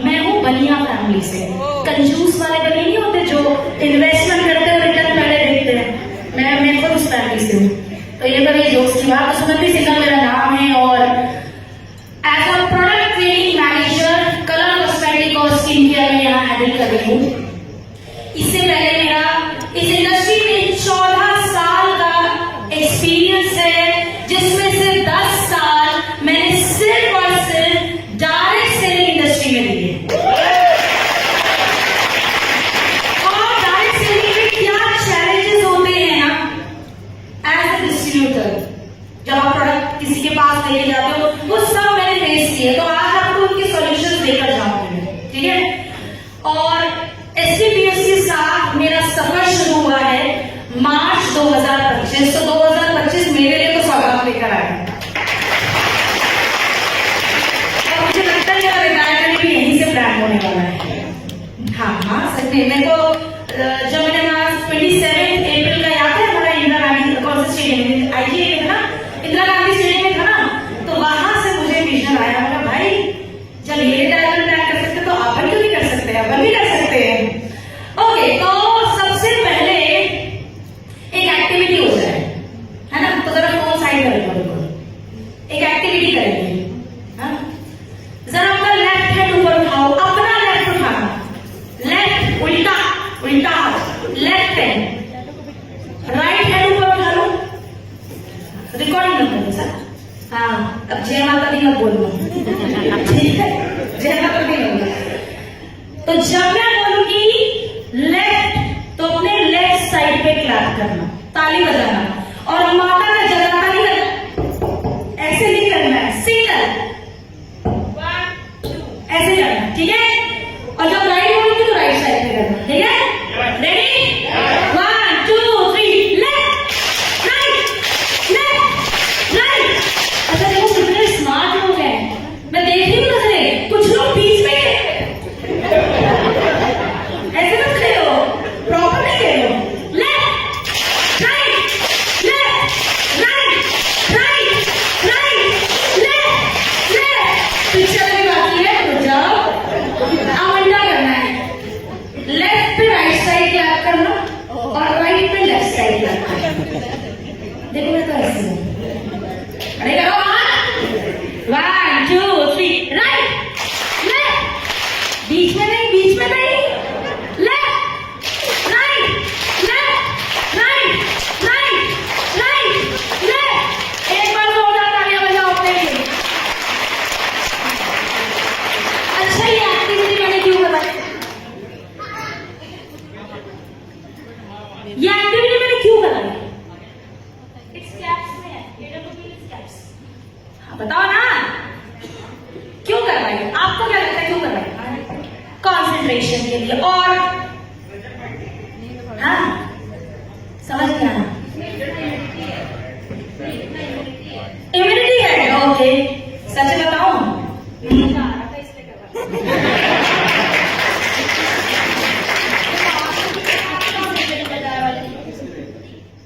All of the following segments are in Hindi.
मैं हूँ बनिया फैमिली से। कंजूस वाले बनिया नहीं होते जो इन्वेस्टमेंट करते और रिटर्न पहले देखते हैं, मैं खुद उस फैमिली से हूँ। तो ये तो मेरी जोक्स की बात। सुमति सिंघल मेरा नाम है और as a product training manager colour cosmetic और स्किन केयर में यहाँ हैंडल कर रही हूँ। इससे पहले मेरा इस इंडस्ट्री में 14 साल का एक्सपीरियंस है, जिसमें से 10 साल मैंने सिर्फ और सिर्फ डायरेक्ट सेलिंग इंडस्ट्री में दिए। और डायरेक्ट सेलिंग में क्या चैलेंजेस होते हैं ना एज अ डिस्ट्रीब्यूटर, जब आप प्रोडक्ट किसी के पास लेके जाते हो, वो सब मैंने फेस किए। तो आज आपको उनके सॉल्यूशंस देकर जाऊंगी, ठीक है। और SCPS के साथ मेरा सफर शुरू हुआ है मार्च 2025। तो 2025 मेरे लिए तो सौगात लेकर आया और मुझे लगता है मेरा रिटायरमेंट भी यहीं से प्लान होने वाला है। हाँ सच में। मेरे को जब मैंने 27 अप्रैल का याद है, हमारा इंदिरा गांधी कौन सा स्टेडियम आईजीए में था ना, इंदिरा गांधी स्टेडियम में था ना, तो वहां से मुझे विजन आया। मैंने भाई जब ये रिटायरमेंट प्लान कर सकते तो अपन क्यों नहीं कर सकते, अपन भी कर सकते हैं। ओके, तो सबसे पहले एक एक्टिविटी हो जाए, है ना। तो जरा फोन साइड करेंगे, एक एक्टिविटी करेंगे। जरा अपना लेफ्ट हैंड ऊपर उठाओ, अपना लेफ्ट उठाना, लेफ्ट उल्टा उल्टा लेफ्ट हैंड, राइट हैंड ऊपर उठा लो। रिकॉर्डिंग मत करना सर। हाँ, अब जय माता दी मत बोलना, ठीक है, जय माता दी बोलना। तो जब मैं बोलूंगी लेफ्ट तो अपने लेफ्ट साइड पे क्लैप करना, ताली बजाना, और माता का जगाना नहीं करना, ऐसे नहीं करना है, सिंगल 1 2 ऐसे करना, ठीक है। और जब राइट बोलूंगी तो राइट साइड पे करना, ठीक है। Ready 1 2 3 left right left right. अच्छा देखो कितने स्मार्ट लोग हैं, मैं देख रही हूँ नजरे, कुछ लोग बीच में ऐसे मत खड़े हो, प्रॉपर नहीं खड़े हो। Left right left right right right left left. Picture भी बाकी है, तो जाओ अब उल्टा करना है। लेफ्ट पे राइट साइड क्लैप करना और राइट पे लेफ्ट साइड क्लैप करना। देखो मैं तो ऐसे हूँ, अरे करो 1 2 3 राइट लेफ्ट, बीच में नहीं, बीच में नहीं, left right left right right right left. एक बार जोरदार तालियां बजाओ अपने लिए। अच्छा ये एक्टिविटी मैंने क्यों कराई, ये एक्टिविटी मैंने क्यों कराई? स्टेप्स में है, स्टेप्स। हाँ बताओ ना क्यों करवाई, आपको क्या लगता है क्यों करवाई? कंसंट्रेशन के लिए। और हाँ समझ गया ना, इम्यूनिटी है। ओके सच बताऊं,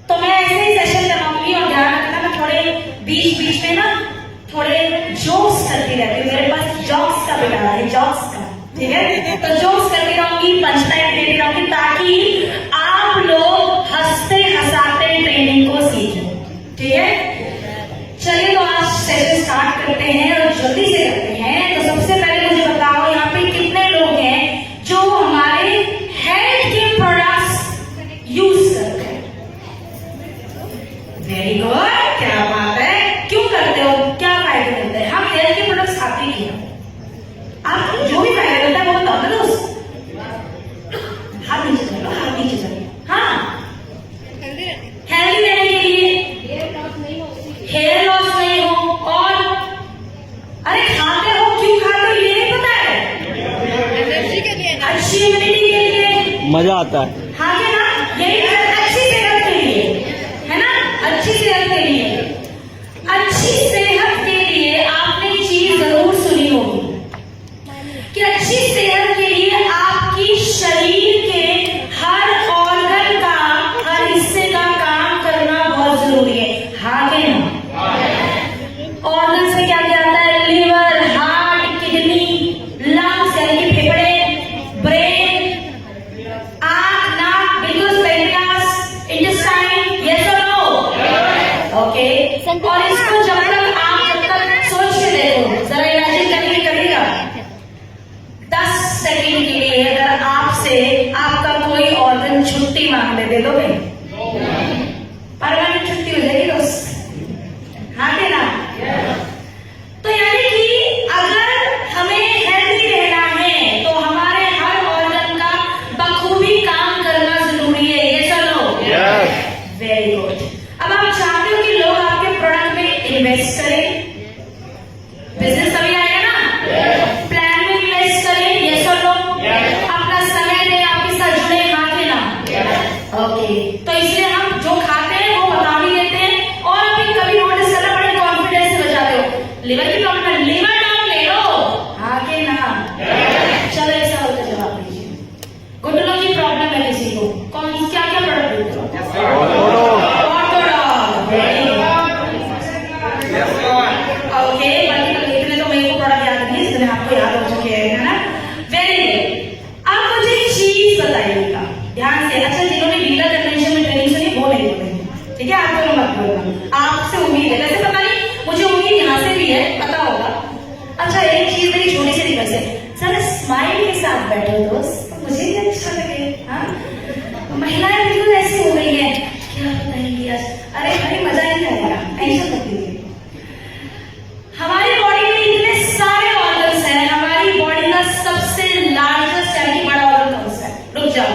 तो मैं ऐसे ही सेशन कराऊंगी। और ध्यान रखना मैं थोड़े बीच बीच में ना थोड़े जोक्स करती रहती हूँ, मेरे पास जॉक्स का बिगाड़ा है, जॉक्स का, ठीक है। तो जोक्स करती रहूंगी, पंच लाइन देती रहूंगी, ताकि आप लोग हंसते हंसाते ट्रेनिंग को सीखें, ठीक है। चलिए तो आज सेशन स्टार्ट करते हैं और जल्दी से करते हैं। तो सबसे पहले मुझे बताओ यहाँ पे कितने लोग हैं जो हमारे हेल्थ के प्रोडक्ट्स यूज करते हैं? वेरी गुड, क्या बात है। क्यों करते हो, क्या फायदे मिलते हैं? हम हेल्थ के प्रोडक्ट्स खाते ही हैं, आप जो भी फायदा मिलता है वो बताओ ना दोस्त। हाथ नीचे चलो, हाथ नीचे चलो। हाँ हेल्दी रहने के लिए, हेयर लॉस नहीं हो, और अरे खाते हो क्यों खाते हो ये नहीं पता है? एनर्जी के लिए, अच्छी इम्यूनिटी के लिए, मजा आता है। हाँ क्या ना, यही अच्छी सेहत के लिए, है ना, अच्छी सेहत के लिए। अच्छी सेहत के लिए आपने चीज जरूर सुनी होगी कि अच्छी सेहत के लिए आपकी शरीर के हर ऑर्गन का, हर हिस्से का काम करना बहुत जरूरी है। हाँ क्या ना, ऑर्गन से क्या क्या आता है? लिवर, हार्ट, किडनी, लंग, मांग ले, दे दोगे? परमानेंट छुट्टी हो जाएगी दोस्त, हाँ के ना? तो यानी कि अगर हमें हेल्दी रहना है तो हमारे हर ऑर्गन का बखूबी काम करना जरूरी है, ये चलो। Very good. अब आप चाहते हो कि लोग आपके प्रोडक्ट में इन्वेस्ट करें, बिजनेस अभी आएगा ना, प्लान में इन्वेस्ट करें, ये सब लोग अपना समय दें, आपके साथ जुड़े, हाँ के ना? ओके, तो इसलिए हम जो खाते हैं वो बता भी देते हैं। और अभी कभी नोटिस करना, बड़े कॉन्फिडेंस से बजाते हो, लिवर की प्रॉब्लम, लिवर डाउन ले लो, हाँ के ना? चलो इस सवाल का जवाब दीजिए। घुटनों की प्रॉब्लम है किसी को, कौन क्या क्या प्रोडक्ट देते हो? ओके, इतने तो मेरे को प्रोडक्ट याद नहीं, इसलिए आपको याद हो चुके हैं, है ना? Very good. आप मुझे एक चीज बताइएगा ध्यान से। अच्छा, जिन्होंने लीला कन्वेंशन में ट्रेनिंग सुनी वो नहीं बोलेंगे, ठीक है? आप दोनों मत बोलना, आपसे उम्मीद है, वैसे पता नहीं, मुझे उम्मीद यहाँ से भी है, पता होगा। अच्छा, एक चीज मेरी छोटी सी रिक्वेस्ट है, सर स्माइल के साथ बैठो दोस्त, तो मुझे भी अच्छा लगे। हाँ, महिलाएं बिल्कुल ऐसी हो गई है, क्या बताएंगी आज? अरे भाई मजा ही आएगा, ऐसा मत कीजिए। हमारी बॉडी में इतने सारे ऑर्गन्स हैं, हमारी बॉडी का सबसे लार्जेस्ट यानी बड़ा ऑर्गन कौन सा है? रुक जाओ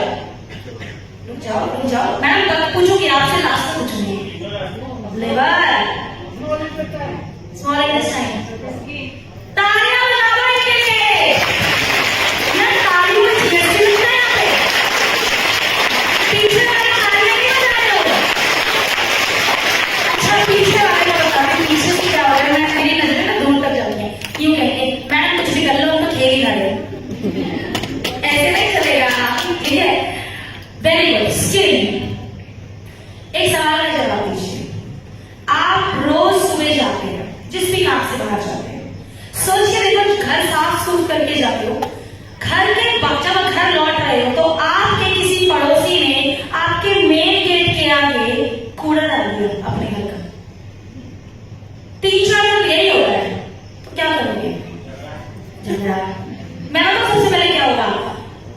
रुक जाओ रुक जाओ, मैडम तब पूछूंगी आपसे, लास्ट में पूछूंगी। Liver, small intestine. तालियां बजा दो इनके लिए, यार तालियों में झटके लगता है यहाँ पे, पीछे वाले तालियां नहीं बजा रहे हो? अच्छा, पीछे वाले को बता दें, पीछे की क्या हो रहा है, मेरी नजर ना दूर तक जाती है, यूं कहते मैडम कुछ भी कर लो, उनको खेल ही ना दे, ऐसे नहीं चलेगा, ठीक है? Very good. स्किन, एक सवाल का जवाब दीजिए। आप रोज सुबह जाते हैं, जिस भी काम से बाहर जाते हैं, सोच के देखो, घर साफ सूफ करके जाते हो, घर के जब घर लौट रहे हो तो आपके किसी पड़ोसी ने आपके मेन गेट के आगे कूड़ा डाल दिया अपने घर का, 3-4 दिन यही हो रहा है, तो क्या करोगे? झगड़ा। मैं तो सबसे पहले क्या होगा,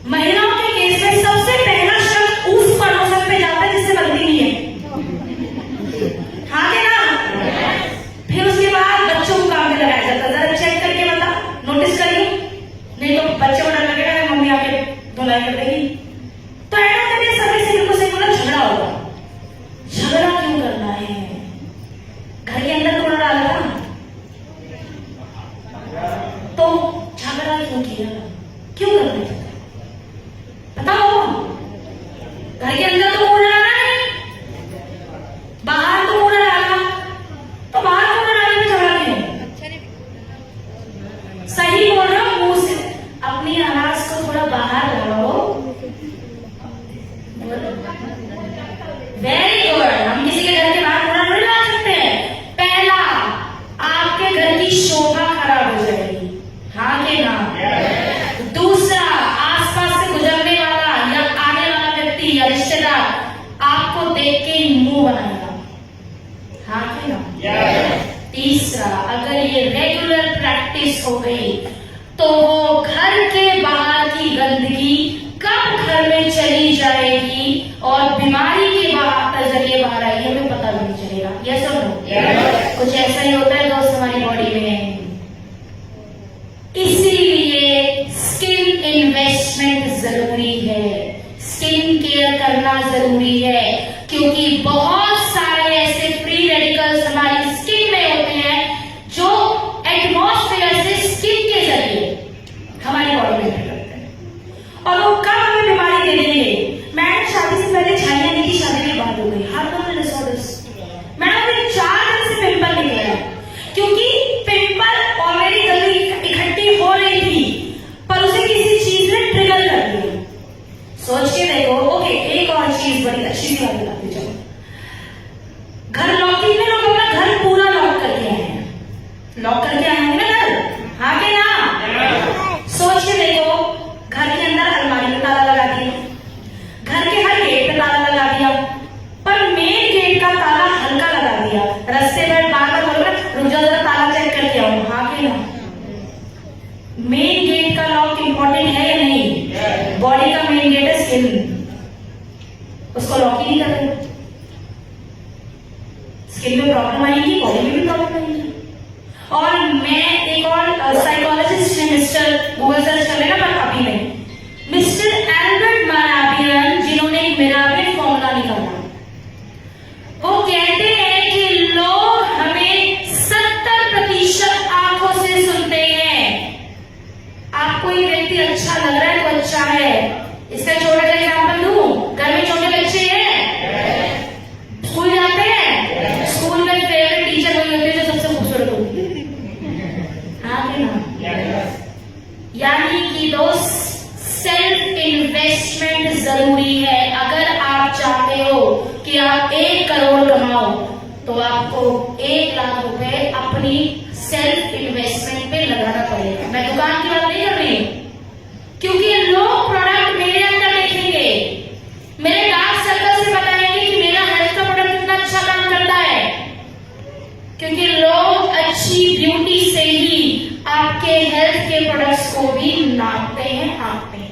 महिलाओं के केस में सबसे पहला शब्द उस पड़ोसन पे जाता है जिससे गलती नहीं है, हाँ के ना? फिर उसके बाद बच्चों को काम में लगाया जाता है, जरा चेक करके बता, नोटिस करिए, नहीं तो बच्चे को डर लगेगा मम्मी आके धुलाई कर देगी। तो ऐसा करके सभी सिर्फ से बोला झगड़ा होगा। झगड़ा क्यों करना है? घर के अंदर कूड़ा डाला तो झगड़ा क्यों किया, क्यों करना है? बताओ, घर के अंदर तो कूड़ा डाला है, बाहर तो कूड़ा डाला, तो बाहर कूड़ा डालने में झगड़ा क्यों? सही बोल रहा हूं, मुंह से अपनी आवाज को थोड़ा बाहर लाओ। Very good. हम किसी के घर के बाहर कूड़ा नहीं डाल सकते हैं। पहला, आपके घर की शोभा खराब हो जाएगी, हाँ के ना? दूसरा, आसपास से गुजरने वाला या आने वाला व्यक्ति या रिश्तेदार आपको देख के ही मुंह बनाएगा, हाँ के ना? तीसरा, अगर ये रेगुलर प्रैक्टिस हो गई तो वो घर के बाहर की गंदगी कब घर में चली जाएगी और बीमारी के जरिए बाहर आएगी, हमें पता भी नहीं चलेगा। ये सब कुछ ऐसा ही होता है दोस्त हमारी बॉडी में। इसीलिए स्किन इन्वेस्टमेंट जरूरी है, स्किन केयर करना जरूरी है, क्योंकि बहुत सारे ऐसे फ्री रेडिकल्स हमारी स्किन में होते हैं जो एटमॉस्फेयर से स्किन के जरिए हमारी बॉडी में एंटर करते हैं, और वो कब हमें बीमारी दे देंगे। मैंने शादी से पहले छाइया नहीं की, शादी के बाद हो गई हार्मोनल डिसऑर्डर्स। मैंने 4 दिन से पिंपल निकल रहा है, क्योंकि पिंपल ऑलरेडी गंदगी इकट्ठी हो रही थी, पर उसे किसी चीज ने ट्रिगर कर दिया। सोच के देखो। ओके, एक और चीज बड़ी अच्छी बात बताती जाओ। घर लॉकिंग में लोग अपना घर पूरा लॉक करके आए हैं, लॉक करके आए हैं ना घर, हाँ के ना? सोच के देखो, घर के अंदर अलमारी में ताला लगा दिया, घर के हर गेट पे ताला लगा दिया, पर मेन गेट का ताला हल्का लगा दिया। रास्ते में बार बार बोल रहे रुक जाओ जरा ताला चेक करके आओ, हाँ के ना? मेन गेट का लॉक इंपॉर्टेंट है या नहीं? बॉडी का मेन गेट है स्किन, उसको लॉक ही नहीं कर रहे, स्किन में प्रॉब्लम आएगी, बॉडी में भी प्रॉब्लम आएगी। और मैं एक और साइकोलॉजिस्ट है, मिस्टर गूगल सर्च कर लेना, पर अभी नहीं, मिस्टर एल्बर्ट मराबियन, जिन्होंने एक मिराबियन फॉर्मूला निकाला। वो कहते हैं कि लोग हमें 70% आंखों से सुनते हैं। आपको ये व्यक्ति अच्छा लग रहा है तो अच्छा है। इसका छोटा सा एग्जाम्पल दूं, घर में छोटे बच्चे हैं, स्कूल जाते हैं, स्कूल में फेवरेट टीचर वही होते हैं जो सबसे खूबसूरत होती है, हाँ कि ना? यानी कि दोस्त, सेल्फ इन्वेस्टमेंट जरूरी है। अगर आप चाहते हो कि आप 1 करोड़ कमाओ तो आपको 1 लाख रुपए अपनी सेल्फ इन्वेस्टमेंट पे लगाना पड़ेगा। मैं दुकान की बात नहीं कर रही, क्योंकि लोग प्रोडक्ट मेरे अंदर देखेंगे, मेरे डार्क सर्कल से बताएंगे कि मेरा हेल्थ का प्रोडक्ट कितना अच्छा काम करता है, क्योंकि लोग अच्छी ब्यूटी से ही आपके हेल्थ के प्रोडक्ट्स को भी नापते हैं, आंकते हैं।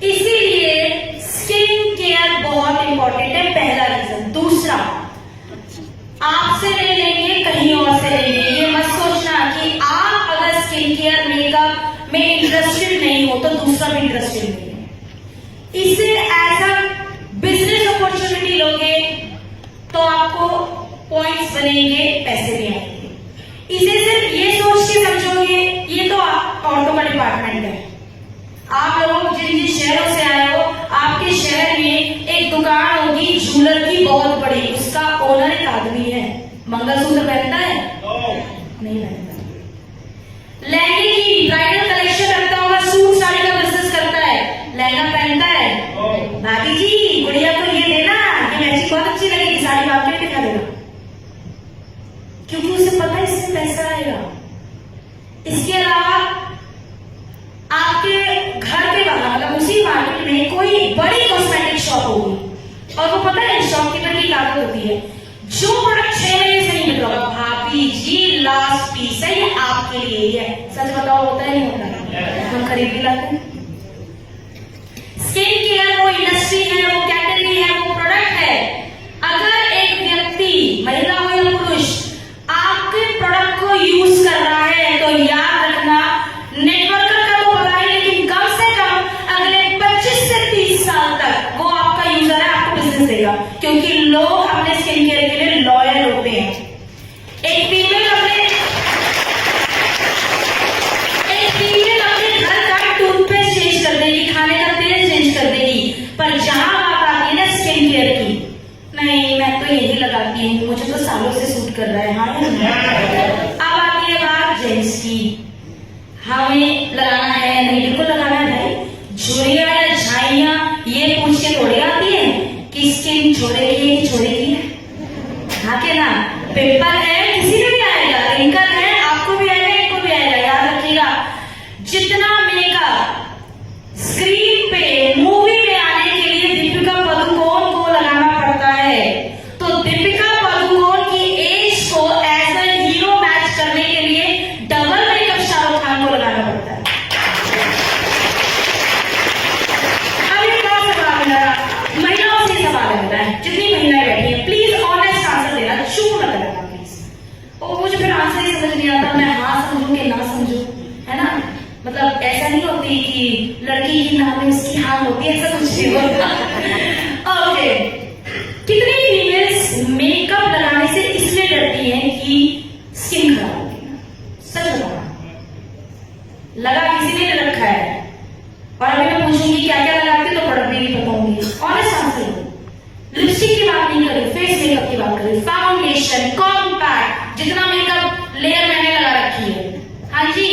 इसीलिए स्किन केयर बहुत इंपॉर्टेंट है, पहला रीजन। दूसरा, आपसे नहीं लेंगे, कहीं और से लेंगे। ये मत सोचना कि आप अगर स्किन केयर मेकअप में इंटरेस्टेड नहीं हो तो दूसरा भी इंटरेस्टेड नहीं है। इसे एज अ बिजनेस अपॉर्चुनिटी लोगे तो आपको पॉइंट्स बनेंगे, पैसे भी आएंगे। इसे सिर्फ ये सोच के समझोगे, ये तो औरतों का डिपार्टमेंट है। आप लोग जिन जिन शहरों से आए हो, आपके शहर में एक दुकान होगी ज्वेलर की बहुत बड़ी, उसका ओनर एक आदमी है। मंगलसूत्र पहनता है? नहीं पहनता। लहंगे की ब्राइडल कलेक्शन रखता होगा, सूट साड़ी का बिजनेस करता है, लहंगा पहनता है। भाभी जी गुड़िया को ये देना, ये मैचिंग बहुत अच्छी लगेगी, साड़ी बाप के दिखा देना, क्योंकि उसे पता है इससे पैसा आएगा। इसके अलावा आपके घर के बाहर, मतलब उसी मार्केट में कोई बड़ी कॉस्मेटिक शॉप होगी और वो पता है शॉपकीपर की लागत होती है, जो प्रोडक्ट 6 महीने से नहीं मिल रहा, भाभी जी लास्ट पीस है, ये आपके लिए ही है। सच बताओ, होता है नहीं होता? हम खरीद भी लाते हैं। स्किन केयर वो इंडस्ट्री है, वो कैटेगरी है, वो प्रोडक्ट है। अगर एक व्यक्ति, महिला हो या पुरुष, आपके प्रोडक्ट को यूज कर रहा है तो याद रखना, नेटवर्कर का तो पता ही, लेकिन कम से कम अगले 25 से 30 साल तक वो आपका यूजर है, आपको बिजनेस देगा, क्योंकि लोग अपने स्किन केयर के लिए लॉयल होते हैं। एक फीमेल अपने घर का टूथपेस्ट चेंज कर देगी, खाने का तेल चेंज कर देगी, पर जहां बात आती है ना स्किन केयर की, नहीं मैं तो यही लगाती हूँ, मुझे तो सालों से सूट कर रहा है। हाँ, अब आती है बात जेंट्स की, हमें लगाना है, नहीं बिल्कुल लगाना है भाई। झुर्रियां या झाइयां ये पूछ के थोड़ी आती है कि स्किन छोड़ेगी कि छोड़ेगी, हाँ के ना? पिंपल है, किसी को भी आएगा, रिंकल है, आपको भी आएगा, इनको भी आएगा। याद रखिएगा, जितना मेकअप स्क्रीन पे मूवी में आने के लिए दीपिका पादुकोण को लगाना पड़ता है, तो दीपिका पादुकोण की एज को एज अ हीरो मैच करने के लिए डबल मेकअप शाहरुख खान को लगाना पड़ता है। अब एक बात सवाल मेरा, महिलाओं से सवाल है, जितनी महिलाएं बैठी हैं प्लीज ऑनेस्ट आंसर देना, चुप मत करना प्लीज। और मुझे फिर आंसर ही समझ नहीं आता, मैं हाँ समझू कि ना समझू, है ना? मतलब ऐसा नहीं होती कि लड़की की नाम में उसकी हाँ होती है, ऐसा कुछ नहीं होता। ओके, कितनी फीमेल्स मेकअप लगाने से इसलिए डरती हैं कि स्किन खराब होती है? सच बताओ, लगा किसी ने रखा है? और अभी मैं पूछूंगी क्या क्या लगाती तो प्रोडक्ट भी बताऊंगी। ऑनेस्ट आंसर दो। लिपस्टिक की बात नहीं करी, फेस मेकअप की बात करी, फाउंडेशन, कॉम्पैक्ट, जितना मेकअप लेयर मैंने लगा रखी है। हाँ जी,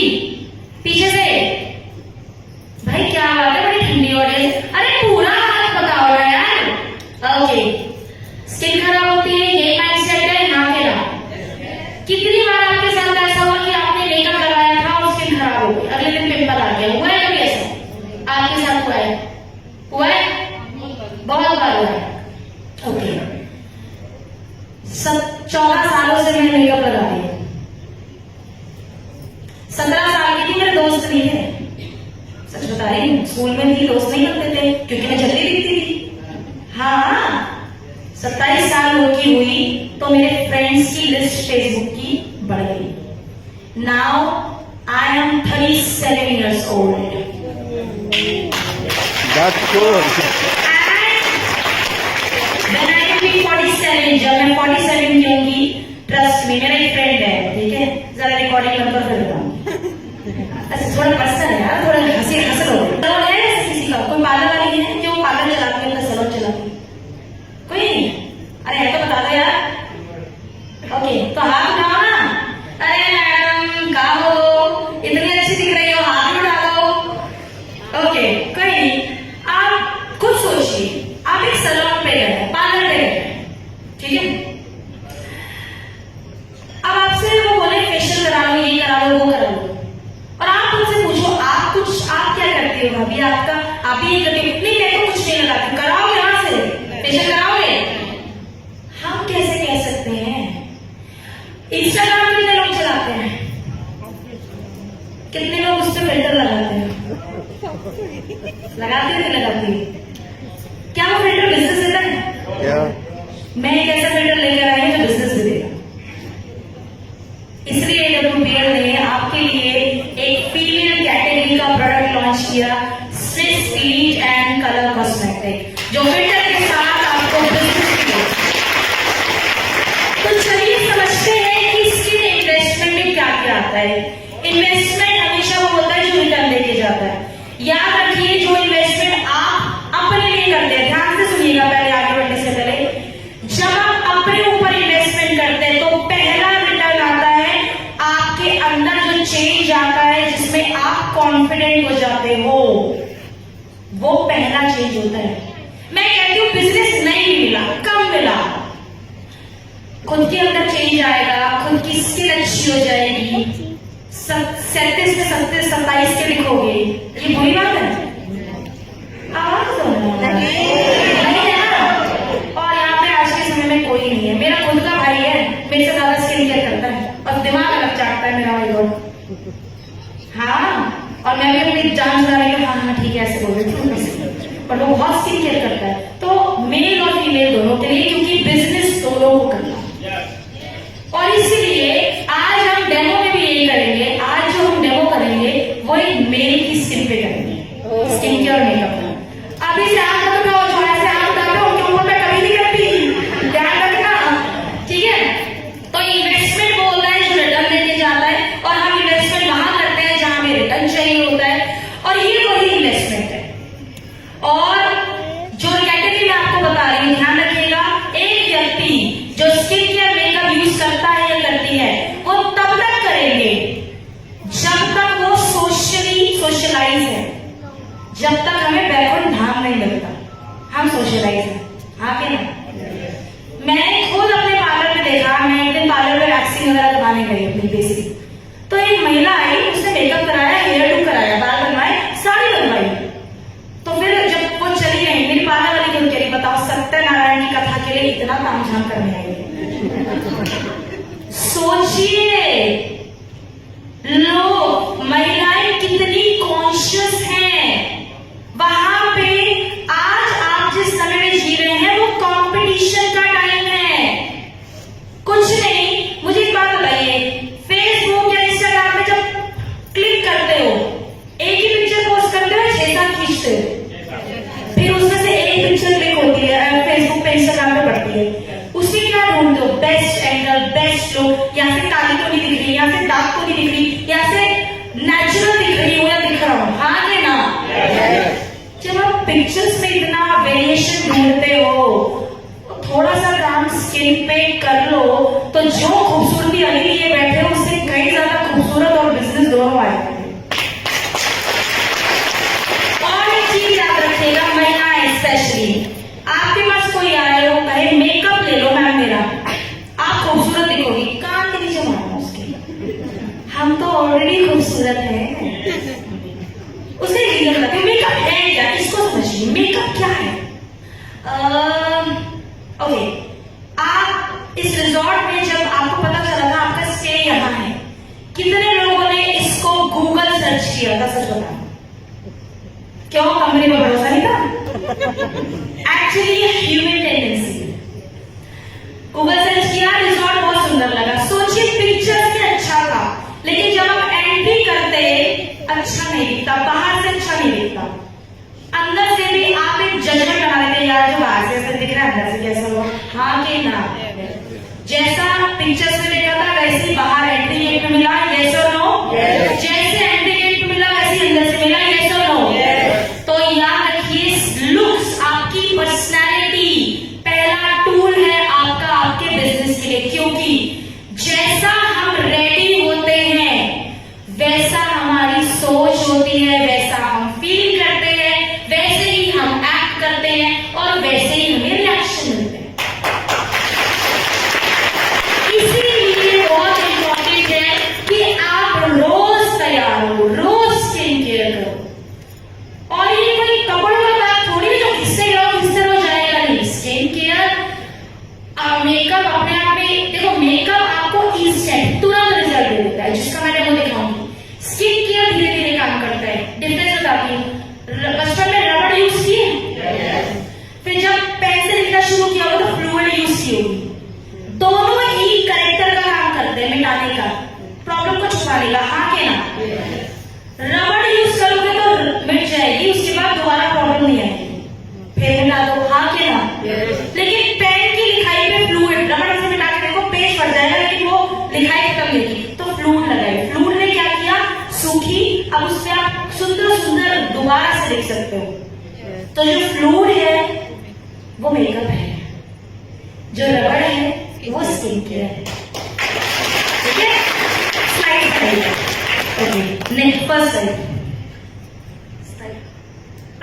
पीछे से भाई क्या बात है, बड़ी ठंडी हो रही है। अरे पूरा हाथ बताओ ना यार। ओके, स्किन खराब होती है, ये माइंडसेट है, हाँ के ना? कितनी बार आपके साथ ऐसा हुआ कि आपने मेकअप लगाया था और स्किन खराब हो गई, अगले दिन पिंपल आ गया? हुआ है कभी ऐसा आपके साथ? हुआ है? हुआ है? बहुत बार हुआ है। ओके, 14 सालों से मैंने मेकअप लगा लिया। 17 साल की थी, मेरे दोस्त नहीं थे, सच बता रही हूँ। स्कूल में भी दोस्त नहीं करते थे क्योंकि मैं जल्दी दिखती थी। 37 years old. That's cool. When I will be 47, जब मैं 47 की होंगी, ट्रस्ट मी, मेरा एक फ्रेंड है, ठीक है, जरा रिकॉर्डिंग कर कर बताऊं। अच्छा थोड़ा पर्सनल है यार, थोड़ा हंसी हंस लो। तो है किसी का कोई पार्लर वाली है जो पार्लर चलाती है, अपना सैलून चलाती है? कोई नहीं? अरे है तो बता दो यार। ओके, तो हाथ उठाओ ना। अरे मैडम कहा हो, इतनी अच्छी दिख रही हो, हाथ उठा दो। ओके, कोई नहीं। आप खुद सोचिए, आप एक सैलून पे गए, पार्लर पे गए, ठीक है? अब आपसे वो बोले फेशियल करा लो, ये करा लो, वो करा लो, और आप उनसे पूछो आप क्या करती हो भाभी, आप ही ये करती हो? नहीं, मैं तो कुछ नहीं लगाती। कराओगे यहाँ से फेशियल कराओगे? हम कैसे कह सकते हैं? इंस्टाग्राम कितने लोग चलाते हैं, कितने लोग उस पर फिल्टर लगाते हैं? लगाते नहीं लगाती? क्या वो फिल्टर बिजनेस देता है? मैं एक ऐसा फिल्टर लेकर आई हूं जो बिजनेस भी देगा। इसलिए WPL ने आपके लिए एक फीमेल कैटेगरी का प्रोडक्ट लॉन्च किया, Swiss bleach and colour cosmetic, जो फिल्टर के साथ आपको बिजनेस देगा। तो चलिए समझते हैं कि स्किन इन्वेस्टमेंट में क्या क्या आता है। इन्वेस्टमेंट हमेशा वो होता है जो रिटर्न देके जाता है। याद रखिए, जो इन्वेस्टमेंट आप अपने लिए करते हैं, ध्यान से सुनिएगा पहले आगे बढ़ने से पहले, जब आप अपने ऊपर इन्वेस्टमेंट करते हैं तो पहला रिटर्न आता है आपके अंदर जो चेंज आता है, जिसमें आप कॉन्फिडेंट हो जाते हो, वो पहला चेंज होता है। मैं कहती हूँ बिजनेस नहीं मिला, कम मिला, खुद के अंदर चेंज आएगा, खुद की स्किन अच्छी हो जाएगी, 37 में 27 के लिखोगे, ये बुरी बात है? आवाज नहीं है ना? और यहाँ पे आज के समय में कोई नहीं है। मेरा खुद का भाई है, मेरे से ज्यादा स्किन केयर करता है और दिमाग अलग चाटता है मेरा भाई को। हाँ, और मैं भी अपनी जान छुड़ा रही हूँ, हाँ ठीक है ऐसे बोल रही हूँ, पर वो बहुत स्किन केयर करता है। तो मेल और फीमेल दोनों के लिए, क्योंकि बिजनेस दोनों को करना, और इसलिए आज हम डेमो में भी यही करेंगे। आज जो हम डेमो करेंगे वो एक मेल की स्किन पे करेंगे, स्किन केयर और मेकअप का। अभी से आप मत उठाओ, छोड़ा से आप उठा रहे हो, उनके ऊपर मैं कभी नहीं करती, ध्यान रखना, ठीक है? तो इन्वेस्टमेंट वो होता है जो रिटर्न लेके जाता है, और हम इन्वेस्टमेंट वहां करते हैं जहां हमें रिटर्न चाहिए होता है, और ये वही इन्वेस्टमेंट है। और जो कैटेगरी मैं आपको बता रही हूँ, ध्यान रखिएगा, एक व्यक्ति जो स्किन केयर मेकअप यूज करता है या करती है, वो तब तक करेंगे जब तक वो सोशलाइज है, जब तक हमें बैकवर्ड ध्यान नहीं लगता हम सोशलाइज हैं। हाँ कि ना? मैंने खुद अपने पार्लर में देखा, मैं एक दिन पार्लर में वैक्सीन वगैरह करवाने गई अपनी बेसिक, तो एक महिला आई, उसने मेकअप कराया, हेयर डू कराया, बाल बनवाए, साड़ी बनवाई। तो फिर जब वो चली गई, मेरी पार्लर वाली क्यों कह रही, बताओ सत्यनारायण की कथा के लिए इतना तामझाम करने आई। सोचिए लोग, महिलाएं कितनी कॉन्शियस हैं वहां पे। आज आप जिस समय में जी रहे हैं वो कंपटीशन का टाइम है, कुछ नहीं। मुझे एक बात बताइए, फेसबुक या इंस्टाग्राम में जब क्लिक करते हो, एक ही पिक्चर पोस्ट करते हो, 6-7 खींचते हो, फिर उसमें से एक पिक्चर क्लिक होती है, फेसबुक पे इंस्टाग्राम पे बढ़ती है, उसमें क्या ढूंढते हो? बेस्ट एंगल, बेस्ट लुक, यहाँ से काली तो नहीं दिख रही, यहाँ से दाग तो नहीं दिख रही, यहाँ से नेचुरल दिख रही हूँ या दिख रहा हूँ, हाँ कि ना? जब आप पिक्चर्स में इतना वेरिएशन ढूंढते हो, तो थोड़ा सा काम स्किन पे कर लो, तो जो खूबसूरती अभी लिए बैठे हो उससे कई ज्यादा खूबसूरत और बिजनेस दोनों आएगा। और एक चीज याद रखिएगा, महिलाएं स्पेशली, आपके पास कोई आए हो कहे मेकअप ले लो मैम मेरा, आप खूबसूरत दिखोगी, कान के नीचे मारना उसके, हम तो ऑलरेडी खूबसूरत हैं। उसे रीजन लगे मेकअप है क्या, इसको समझिए, मेकअप क्या है। ओके, आप इस रिजॉर्ट में जब आपको पता चला था आपका स्टे यहाँ है, कितने लोगों ने इसको गूगल सर्च किया था? सच बताओ, क्यों? कंपनी पर भरोसा नहीं था? Actually human tendency. Google search किया, रिजॉर्ट बहुत सुंदर लगा, सोचिए पिक्चर से अच्छा था, लेकिन जब आप एंट्री करते जैसा पिक्चर्स में देखा था वैसे ही बाहर एंट्री गेट में मिला, यस और नो? जैसे एंट्री गेट में मिला वैसे ही अंदर से मिला, यस और नो? तो याद रखिए, लुक्स आपकी पर्सनैलिटी पहला टूल है आपका, आपके बिजनेस के लिए। क्योंकि जैसा हम रेडी होते हैं वैसा हमारी सोच होती है, वैसा हम फील करते हैं, वैसे ही हम एक्ट करते हैं और वैसे ही हमें रिएक्शन मिलते हैं। इसीलिए बहुत इंपॉर्टेंट है कि आप रोज तैयार हो, रोज स्किन केयर करो। और ये कोई कपड़ों का बात थोड़ी जो किससे हो जाएगा, नहीं। स्किन केयर, मेकअप अपने आप में, देखो मेकअप आपको इंस्टेंट तुरंत रिजल्ट दे देता है, जिसका मैं डेमो दिखाऊंगी। स्किन केयर धीरे धीरे काम करता है। डिफरेंस बताती हूँ। बचपन में रबड़ यूज किए, फिर जब पेंसिल लिखना शुरू किया होगा तो फ्लूइड यूज की होगी। दोनों ही करेक्टर का काम करते हैं, मिटाने का, प्रॉब्लम को छुपाने का, हाँ के ना? रबड़ यूज करोगे तो मिट जाएगी, उसके बाद दोबारा प्रॉब्लम नहीं आएगी, फिर मिटा दो, हाँ के ना? लेकिन पेन की लिखाई में फ्लूइड, रबड़ से मिटा के देखो पेज पड़ जाएगा, लेकिन वो लिखाई खत्म नहीं की, तो फ्लूइड लगाई। फ्लूइड ने क्या किया, सूखी, अब उसमें आप सुंदर सुंदर दोबारा से लिख सकते हो। तो जो फ्लूइड है वो मेकअप है, जो रबड़ है वो स्किन केयर है। ठीक है, slide okay, next first slide.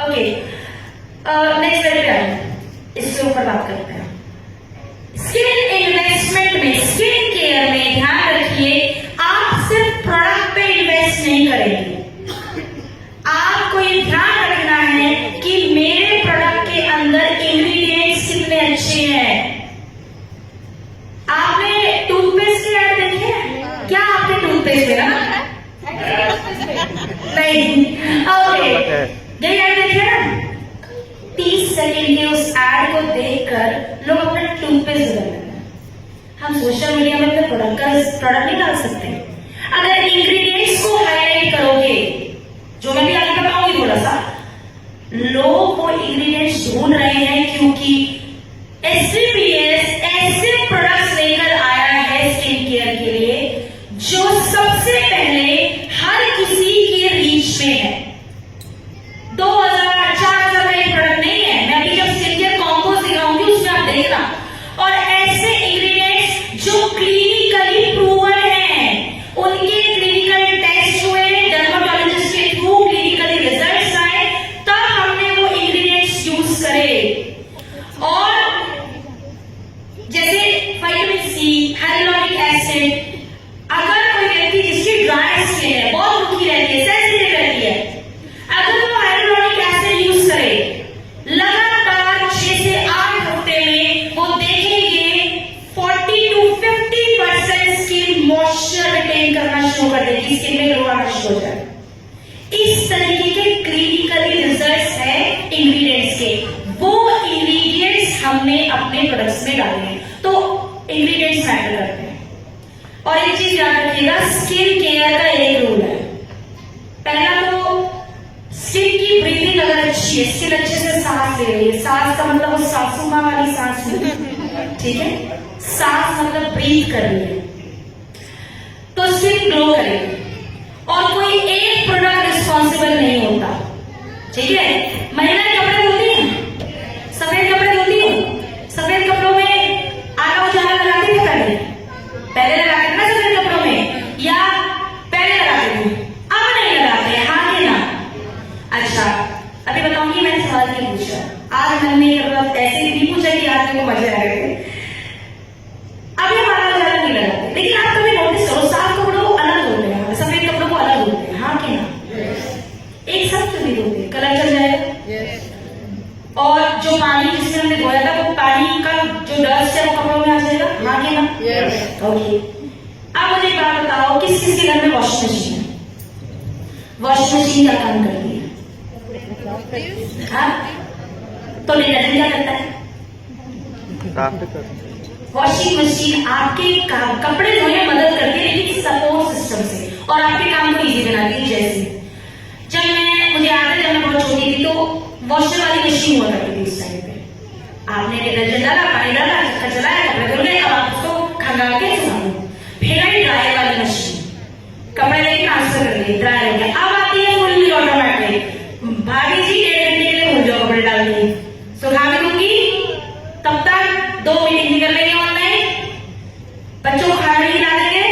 Okay, next slide पे आए, इसके ऊपर बात करते हैं। स्किन इन्वेस्टमेंट में, स्किन केयर में ध्यान रखिए, आप सिर्फ प्रोडक्ट पे इन्वेस्ट नहीं करेंगे, आपको ये ध्यान रखना है कि मेरे प्रोडक्ट के अंदर इंग्रेडिएंट्स कितने अच्छे हैं। आपने टूथपेस्ट की ऐड देखी है क्या? आपने टूथपेस्ट देखा नहीं? ओके, ये ऐड देखिए ना, 30 सेकेंड के उस ऐड को देखकर लोग अपना टूथपेस्ट बदल लेते हैं। हम सोशल मीडिया में अपने प्रोडक्ट नहीं डाल सकते। अगर इंग्रेडिएंट्स को हाईलाइट करोगे, जो मैं भी आगे बताऊंगी थोड़ा सा, लोग वो इंग्रेडिएंट्स ढूंढ रहे हैं क्योंकि SVPS ऐसे प्रोडक्ट्स लेकर आया है स्किन केयर के लिए जो सबसे पहले हर किसी के रीच में है। 2000-4000 का एक प्रोडक्ट नहीं है। मैं अभी जब स्किन केयर कॉम्बोज दिखाऊंगी उसमें आप देखना। और ऐसे इंग्रेडिएंट्स जो क्लिनिकली प्रूवन हैं, उनके क्लिनिकल टेस्ट हुए, डर्माटोलॉजिस्ट के थ्रू क्लिनिकली रिजल्ट्स आए, तब हमने वो इंग्रेडिएंट्स यूज करे। और जैसे विटामिन सी, हाइलुरोनिक एसिड, अगर कोई व्यक्ति जिसकी ड्राई स्किन है, बहुत रुखी रहती है, सेंसिटिव रहती है, अगर वो हाइलुरोनिक एसिड यूज करे लगातार 6 से 8 हफ्ते में, वो देखेंगे 40 to 50% स्किन मॉइस्चर रिटेन करना शुरू कर देगी, स्किन में ग्लो आना शुरू हो जाए। इस तरीके के क्लिनिकली रिजल्ट्स हैं इंग्रेडिएंट्स के, वो इंग्रेडिएंट्स हमने अपने प्रोडक्ट्स में डाले हैं। तो इंग्रेडिएंट्स मैटर करते हैं। और एक चीज याद रखिएगा, स्किन केयर का एक रूल है। पहला तो स्किन की ब्रीथिंग अगर अच्छी है, स्किन अच्छे से सांस ले रही है, सांस का मतलब वो सासू माँ वाली सांस नहीं, ठीक है, सांस मतलब ब्रीथ कर रही है, तो स्किन ग्लो करेगी। और कोई एक प्रोडक्ट रिस्पॉन्सिबल नहीं होता, ठीक है। महिलाएं कपड़े धोती हैं, सफेद कपड़े धोती हैं, सफेद कपड़ों में आटा उजाला लगाती है, पहले लगाते थे ना सफेद कपड़ों में, या पहले लगाते थे, अब नहीं लगाते, हाँ कि ना? अच्छा, अभी बताऊंगी मैंने सवाल नहीं पूछा, आज हमने ऐसे नहीं पूछा कि आज को मजे आ गए। अभी हम आटा उजाला नहीं लगाते, लेकिन आप कभी नोटिस करो, साफ कपड़ों को अलग धोते हैं, सफेद कपड़ों को अलग धोते हैं, हाँ कि ना? एक साथ क्यों नहीं धोते? कलर चल जाएगा। और जो पानी जिसमें हमने धोया था, वो पानी का जो डस्ट है वो कपड़ों में आ जाएगा, हाँ कि ना? ओके, अब मुझे एक बात बताओ, किस किस के घर में वॉशिंग मशीन है? वॉशिंग मशीन का काम करती है, हाँ? तो डिटर्जेंट क्या करता है? वॉशिंग मशीन आपके कपड़े धोने में मदद करती है, लेकिन सपोर्ट सिस्टम से, और आपके काम को इजी बनाती है। जैसे मुझे याद है जब मैं बहुत छोटी थी तो वॉशर वाली मशीन हुआ करती थी उस टाइम पे। आपने डिटर्जेंट डाला, पानी डाला, चक्कर चलाया, कपड़े धुल गए, अब आप उसको लगा के सुना दो। फिर आई ड्रायर वाली मशीन, कपड़े लेके ट्रांसफर कर दिए, ड्रायर हो गया। अब आती है फुल्ली ऑटोमेटिक, भाभी जी 1 घंटे के लिए भूल जाओ कपड़े डाल दिए, सुखा भी दूंगी, तब तक 2 मीटिंग निकल लेंगे ऑनलाइन, बच्चों को खाना नहीं खिला देंगे,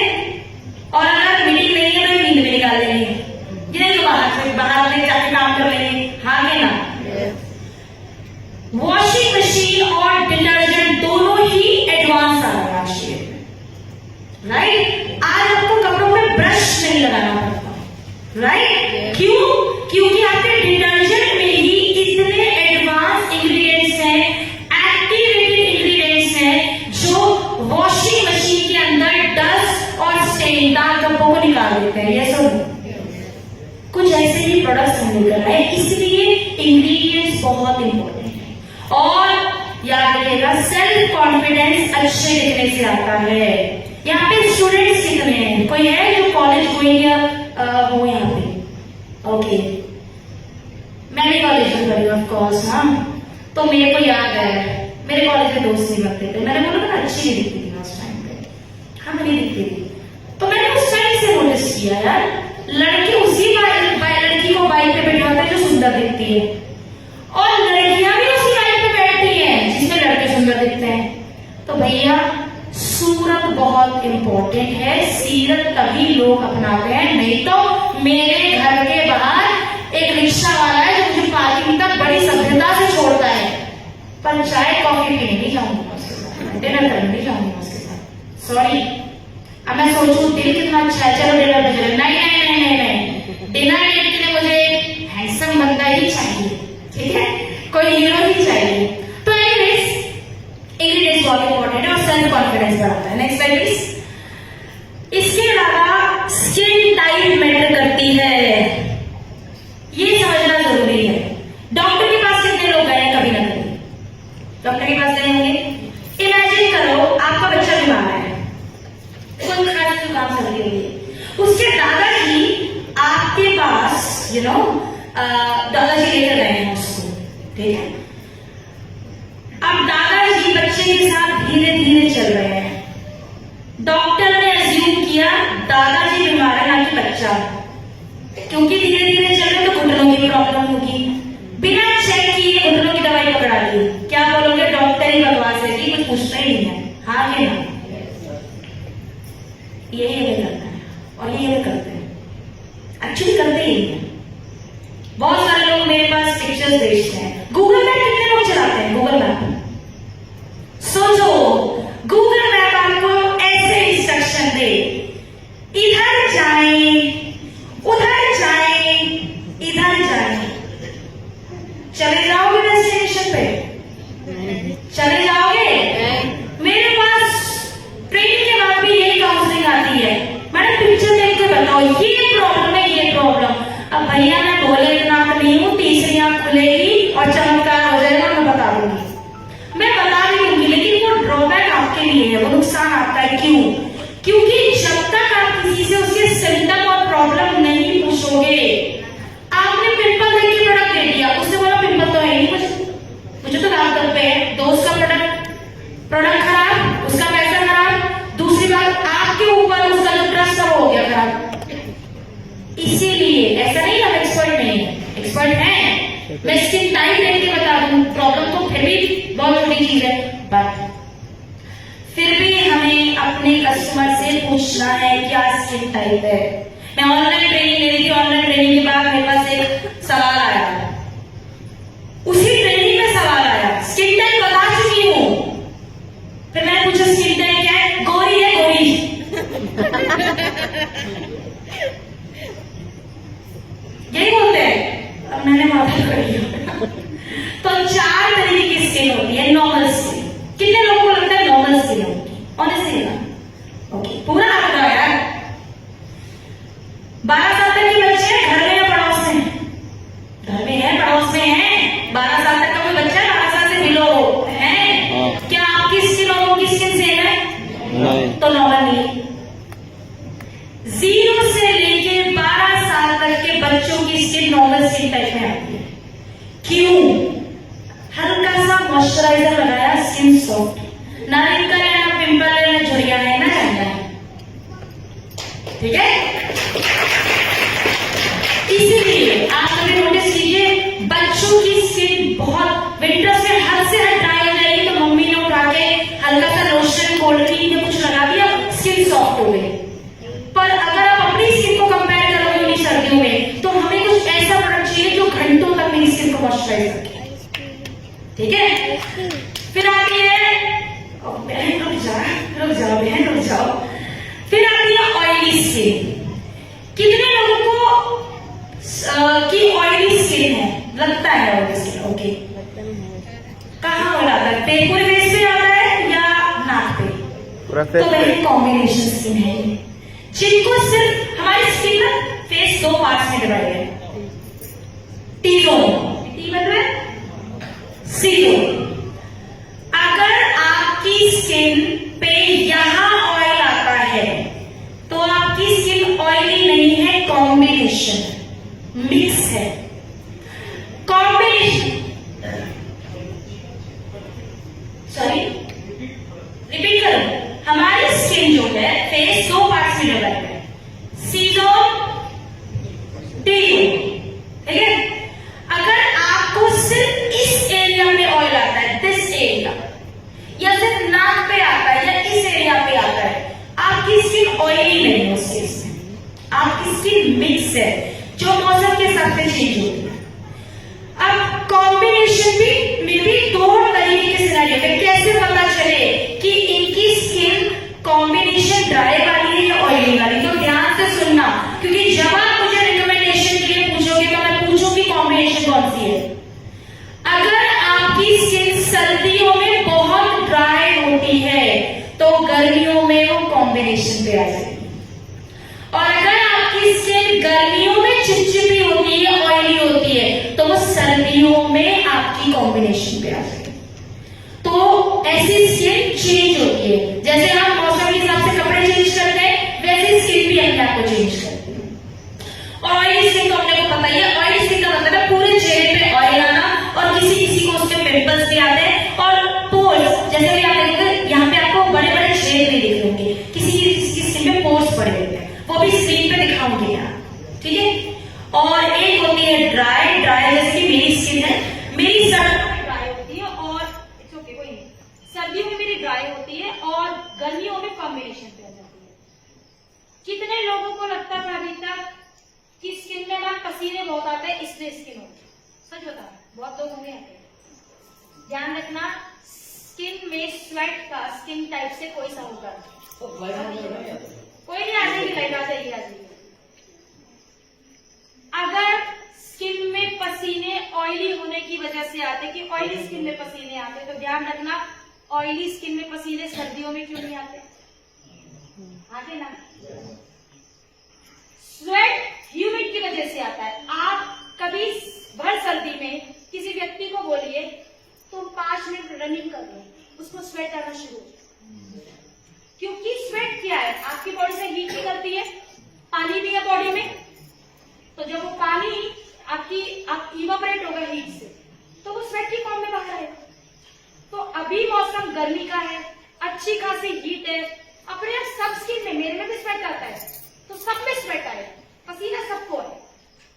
और अगर मीटिंग नहीं है तो नींद में निकाल देंगे, जिन्हें तो बाहर ले जाके काम कर लेंगे। हाँ के ना? वॉशिंग मशीन और डिटर्जेंट दोनों ही एडवांस आ रहा है, राइट? आज आपको कपड़ों में ब्रश नहीं लगाना पड़ता, राइट? क्यों? क्योंकि आपके डिटर्जेंट में ही इतने एडवांस इंग्रेडिएंट्स हैं, एक्टिवेटेड इंग्रेडिएंट्स हैं, जो वॉशिंग मशीन के अंदर डस्ट और स्टेन, दाग धब्बों को निकाल देते हैं। ये सब कुछ ऐसे ही प्रोडक्ट्स हम निकल रहे हैं, इसलिए इंग्रेडिएंट्स बहुत इंपॉर्टेंट है। और याद रखिएगा, सेल्फ कॉन्फिडेंस अच्छे दिखने से आता है। यहाँ पे स्टूडेंट्स कितने हैं? कोई है जो कॉलेज गोइंग या हो यहाँ पे? ओके, मैं भी कॉलेज में पढ़ी ऑफ कोर्स। हाँ, तो मेरे को याद है मेरे कॉलेज में दोस्त नहीं बनते थे, मैंने बोला ना अच्छी नहीं दिखती थी उस टाइम पे, हाँ नहीं दिखती थी। तो मैंने उस टाइम से नोटिस किया यार, लड़के उसी लड़की को बाइक पे बैठाते हैं जो सुंदर दिखती है, और लड़कियां भी उसी बाइक पे बैठती हैं जिसमें लड़के सुंदर दिखते हैं। तो भैया सूरत बहुत इंपॉर्टेंट है, सीरत तभी लोग अपनाते हैं, नहीं तो मेरे घर के बाहर एक रिक्शा वाला है जो मुझे पार्किंग तक बड़ी सभ्यता से छोड़ता है, पर चाय कॉफी पीने नहीं जाऊंगी उसके साथ, डिनर करने नहीं जाऊंगी उसके साथ, सॉरी। अब मैं सोचूं दिल कितना अच्छा है, चलो डिनर पे चले, नहीं नहीं नहीं नहीं नहीं, डिनर डेट के लिए मुझे हैंडसम बंदा ही चाहिए, ठीक है, कोई हीरो ही चाहिए। तो एनीवेज इंग्रेडिएंट्स बहुत इंपॉर्टेंट है और सेल्फ कॉन्फिडेंस बढ़ाता है। Next slide please. इसके अलावा स्किन टाइप मैटर करती है, ये समझना जरूरी है। डॉक्टर के पास कितने लोग गए कभी ना कभी? डॉक्टर के पास गए होंगे। इमेजिन करो आपका बच्चा बीमार है, कोई खास जुकाम सर्दी हो गई, उसके दादाजी आपके पास दादाजी लेकर गए हैं उसको, ठीक है। अब दादाजी बच्चे के साथ धीरे धीरे चल रहे हैं, डॉक्टर ने अज्यूम किया दादाजी बीमार है ना कि बच्चा, क्योंकि धीरे धीरे चल रहे तो घुटनों की प्रॉब्लम होगी, बिना चेक किए घुटनों की दवाई पकड़ा दी, क्या बोलोगे? डॉक्टर ही बकवास है कि कुछ पूछना ही नहीं है, हाँ कि ना? यही हमें करना है और यही हमें करते हैं, एक्चुअली करते ही है। बहुत सारे लोग मेरे पास पिक्चर्स भेजते हैं। गूगल मैप कितने लोग चलाते हैं? गूगल मैप सोचो, गूगल मैप आपको ऐसे इंस्ट्रक्शन दे, इधर जाएं, उधर जाएं, इधर जाएं, चले जाओगे डेस्टिनेशन पे? चले जाओगे? मेरे पास ट्रेनिंग के बाद भी यही काउंसलिंग आती है, मैडम पिक्चर देख के बताओ ये प्रॉब्लम है, ये प्रॉब्लम। अब भैया मैं बोले इतना नहीं हूँ, तीसरी आंख खुलेगी और चमत्कार हो जाएगा, मैं बता दूंगी, मैं बता भी दूंगी, लेकिन वो ड्रॉबैक आपके लिए है, वो नुकसान आपका है। क्यों? क्योंकि जब तक आप किसी से उसके सिम्टम और प्रॉब्लम नहीं पूछोगे, आपने पिंपल देख के प्रोडक्ट दे दिया, उसने बोला पिंपल तो है नहीं, मुझे तो लाल पे है, दोस्त का प्रोडक्ट खराब, उसका पैसा खराब, दूसरी बात आपके ऊपर उसका जो ट्रस्ट सब हो गया खराब। इसीलिए ऐसा नहीं, हम एक्सपर्ट नहीं है, एक्सपर्ट हैं, मैं स्किन टाइप देख के बता दूं, प्रॉब्लम तो फिर भी बहुत बड़ी चीज है, बट फिर भी हमें अपने कस्टमर से पूछना है क्या स्किन टाइप है। मैं ऑनलाइन ट्रेनिंग ले रही थी, ऑनलाइन ट्रेनिंग के बाद मेरे पास एक सवाल आया, उसी ट्रेनिंग में सवाल आया, स्किन टाइप बता चुकी हूं, फिर मैंने पूछा स्किन टाइप क्या है? गोरी है, गोरी। यही बोलते हैं, अब मैंने माफी कर दिया। तो 4 तरीके की स्किन होती है। नॉर्मल स्किन, कितने लोगों को लगता है नॉर्मल स्किन होगी? ऑनेस्टली ना, ओके, पूरा आप बताओ यार। 12 साल तक के बच्चे घर में या पड़ोस में? घर में है, पड़ोस में है। 12 साल तक का कोई बच्चा 12 साल से बिलो है, क्या आपकी स्किन और उनकी स्किन सेम है? नहीं। तो नॉर्मल नहीं। 0 से लेके 12 साल तक के बच्चों की स्किन नॉर्मल स्किन टाइप में आती है। क्यों? हल्का सा मॉइस्चराइजर लगाया, स्किन सॉफ्ट, ना रिंकल है, ना पिंपल है, ना झुर्रियां है, ठीक है। इसीलिए आप कभी नोटिस कीजिए बच्चों की स्किन बहुत विंटर्स में हद से हद ड्राई हो जाएगी तो मम्मी ने उठा के हल्का सा लोशन कोल्ड क्रीम या कुछ लगा दिया, स्किन सॉफ्ट हो गई। पर अगर आप अपनी स्किन को कंपेयर करोगे उन्हीं सर्दियों में तो हमें कुछ ऐसा प्रोडक्ट चाहिए जो घंटों तक मेरी स्किन को मॉइस्चराइज रखे, ठीक है। फिर आती है बहन रुक जाओ बहन रुक जाओ। फिर आती है ऑयली स्किन। कितने लोगों को की ऑयली स्किन है, लगता है ऑयली स्किन? ओके, कहाँ हो जाता है? पूरे फेस पे आता है या नाक पे? तो वही कॉम्बिनेशन स्किन है जिनको सिर्फ हमारी स्किन ना फेस दो पार्ट्स में डिवाइड है, टी जोन, टी मतलब सी जोन। अगर आपकी स्किन पे यहां ऑयल आता है तो आपकी स्किन ऑयली नहीं है, कॉम्बिनेशन मिक्स है। कॉम्बिनेशन सॉरी रिपीट करो, हमारी स्किन जो है फेस दो पार्ट्स में डिवाइड है, सी जोन, डी जोन, ठीक है। अगर आपको सिर्फ इस एरिया में ऑयल आता है, दिस एरिया, या सिर्फ नाक पे आता है या इस एरिया पे आता है, आपकी स्किन ऑयली नहीं है, उस केस में आपकी स्किन मिक्स है जो मौसम के हिसाब से चेंज होती है। अब कॉम्बिनेशन भी दो तरीके के सिनेरियो में कैसे पता चले कि इनकी स्किन कॉम्बिनेशन ड्राई वाली है या ऑयली वाली, तो ध्यान से सुनना, क्योंकि जब आप मुझे रिकमेंडेशन के लिए पूछोगे तो मैं पूछूंगी कॉम्बिनेशन कौन सी है। अगर आपकी स्किन सर्दियों में बहुत ड्राई होती है तो गर्मियों में वो कॉम्बिनेशन पे आ जाएगी, और अगर आपकी स्किन गर्मियों में चिपचिपी होती है, ऑयली होती है, तो वो सर्दियों में आपकी कॉम्बिनेशन पे आ जाएगी। तो ऐसी स्किन चेंज होती है, जैसे हम मौसम के हिसाब से कपड़े चेंज करते हैं वैसे स्किन भी अपने आप को चेंज करती है। और ऑयली स्किन तो अपने को पता ही है, ऑयली स्किन का मतलब है पूरे चेहरे पे ऑयल आना, और किसी किसी को उसके पिंपल्स भी आते हैं, और पोर्स, जैसे भी आप देखोगे यहाँ पे आपको बड़े बड़े छेद नहीं दिख होंगे, किसी की स्किन में पोर्स पड़े होते हैं, वो भी स्क्रीन पे दिखाऊंगी यहाँ, ठीक है। और एक होती है ड्राई, जैसे कि मेरी स्किन है, मेरी सर्दियों में ड्राई होती है, और इट्स ओके कोई नहीं, सर्दियों में मेरी ड्राई होती है और गर्मियों में कॉम्बिनेशन पे आ जाती है। कितने लोगों को लगता था अभी तक कि स्किन में ना पसीने बहुत आते हैं इसलिए स्किन होती है? सच बता, बहुत लोग होंगे। ध्यान रखना, स्किन में स्वेट का स्किन टाइप से कोई सरोकार नहीं, कोई नहीं, आ जाएगी लाइट, आ जाएगी, आ जाएगी। अगर स्किन में पसीने ऑयली होने की वजह से आते, कि ऑयली स्किन में पसीने आते, तो ध्यान रखना ऑयली स्किन में पसीने सर्दियों में क्यों नहीं आते? आते ना, स्वेट ह्यूमिड की वजह से आता है। आप कभी भर सर्दी में किसी व्यक्ति को बोलिए तुम 5 मिनट रनिंग कर लो, उसको स्वेट आना शुरू हो, क्योंकि स्वेट क्या है, आपकी बॉडी से हीट निकलती है, पानी भी है बॉडी में, तो जब वो पानी आप इवापोरेट होगा हीट से, तो वो स्वेट की फॉर्म में बाहर आएगा। तो अभी मौसम गर्मी का है, अच्छी खासी हीट है, अपने आप सब स्किन में, मेरे में भी स्वेट आता है तो सब में स्वेट आएगा, पसीना सबको है,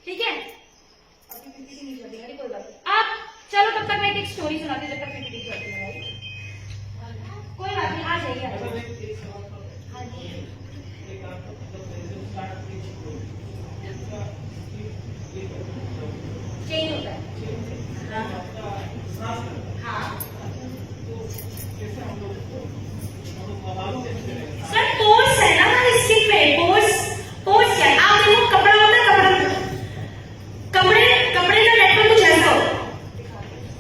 ठीक है। अभी पीपीटी नहीं चलती है, कोई बात नहीं, आप चलो तब तक मैं एक स्टोरी सुनाती हूँ जब तक पीपीटी चलती है, कोई बात नहीं, आ जाइए, आ जाइए। हाँ जी, चेंज होता है, हाँ सर, पोर्स है ना हमारी स्किन में, पोर्स क्या है? आप देखो, कपड़ा होता है, कपड़े का नेटवर्क कुछ ऐसा हो,